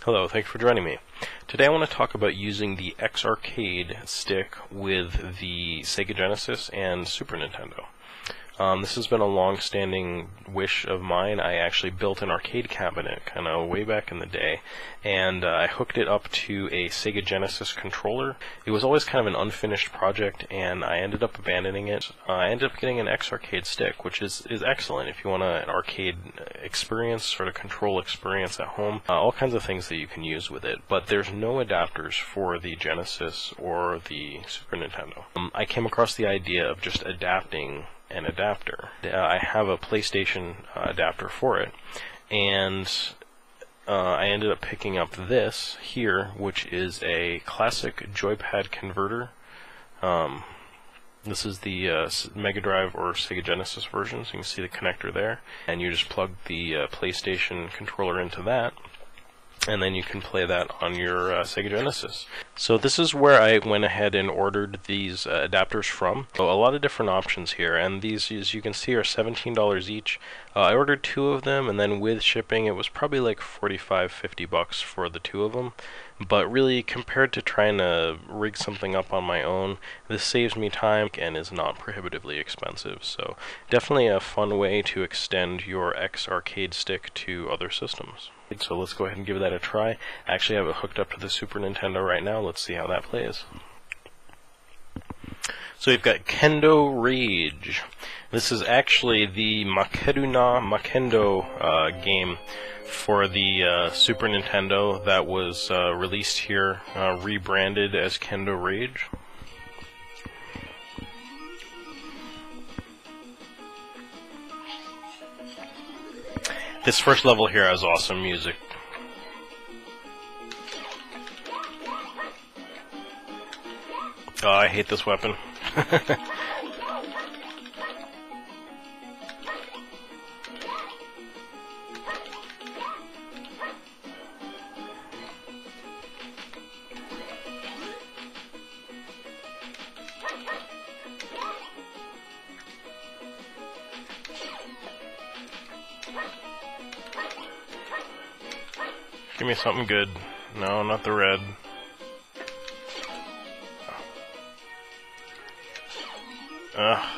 Hello, thanks for joining me. Today I want to talk about using the X-Arcade stick with the Sega Genesis and Super Nintendo. This has been a long-standing wish of mine. I actually built an arcade cabinet kind of way back in the day, and I hooked it up to a Sega Genesis controller. It was always kind of an unfinished project, and I ended up abandoning it. I ended up getting an X-Arcade stick, which is excellent if you want an arcade experience, sort of control experience at home. All kinds of things that you can use with it, but there's no adapters for the Genesis or the Super Nintendo. I came across the idea of just adapting an adapter. I have a PlayStation adapter for it, and I ended up picking up this here, which is a classic Joypad converter. This is the Mega Drive or Sega Genesis version, so you can see the connector there, and you just plug the PlayStation controller into that, and then you can play that on your Sega Genesis. So this is where I went ahead and ordered these adapters from. So a lot of different options here, and these, as you can see, are $17 each. I ordered two of them, and then with shipping it was probably like $45–50 for the two of them. But really, compared to trying to rig something up on my own, this saves me time and is not prohibitively expensive. So definitely a fun way to extend your X-Arcade stick to other systems. So let's go ahead and give that a try. I actually have it hooked up to the Super Nintendo right now. Let's see how that plays. So we've got Kendo Rage. This is actually the Makeru na Makendo game for the Super Nintendo that was released here, rebranded as Kendo Rage. This first level here has awesome music. Oh, I hate this weapon. Give me something good. No, not the red. Ugh.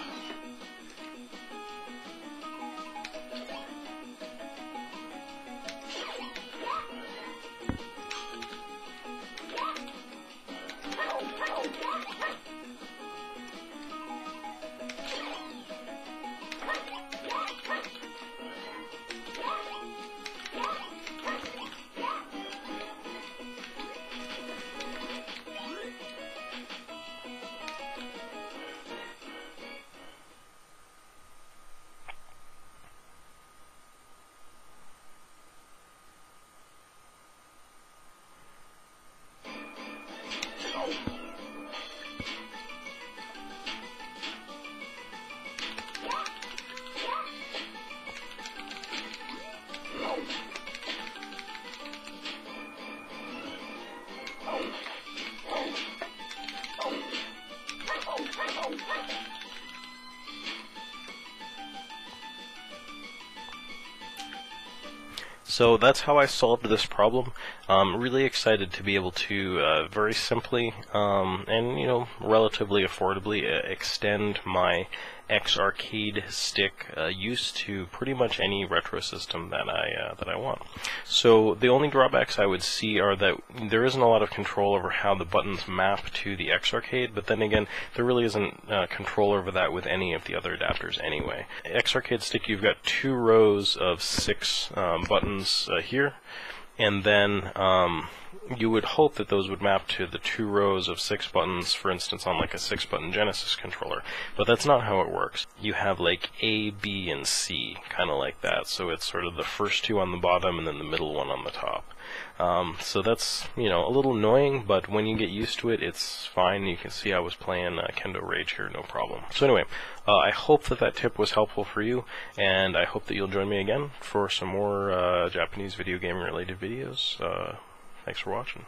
So that's how I solved this problem. Really excited to be able to very simply and relatively affordably extend my X-Arcade stick use to pretty much any retro system that I want. So the only drawbacks I would see are that there isn't a lot of control over how the buttons map to the X-Arcade, but then again, there really isn't control over that with any of the other adapters anyway. X-Arcade stick, you've got 2 rows of 6 buttons here, and then you would hope that those would map to the 2 rows of 6 buttons, for instance, on like a 6-button Genesis controller. But that's not how it works. You have like A, B, and C, kind of like that. So it's sort of the first 2 on the bottom and then the middle one on the top. So that's, a little annoying, but when you get used to it, it's fine. You can see I was playing Kendo Rage here, no problem. So anyway, I hope that tip was helpful for you, and I hope that you'll join me again for some more Japanese video game related videos. Thanks for watching.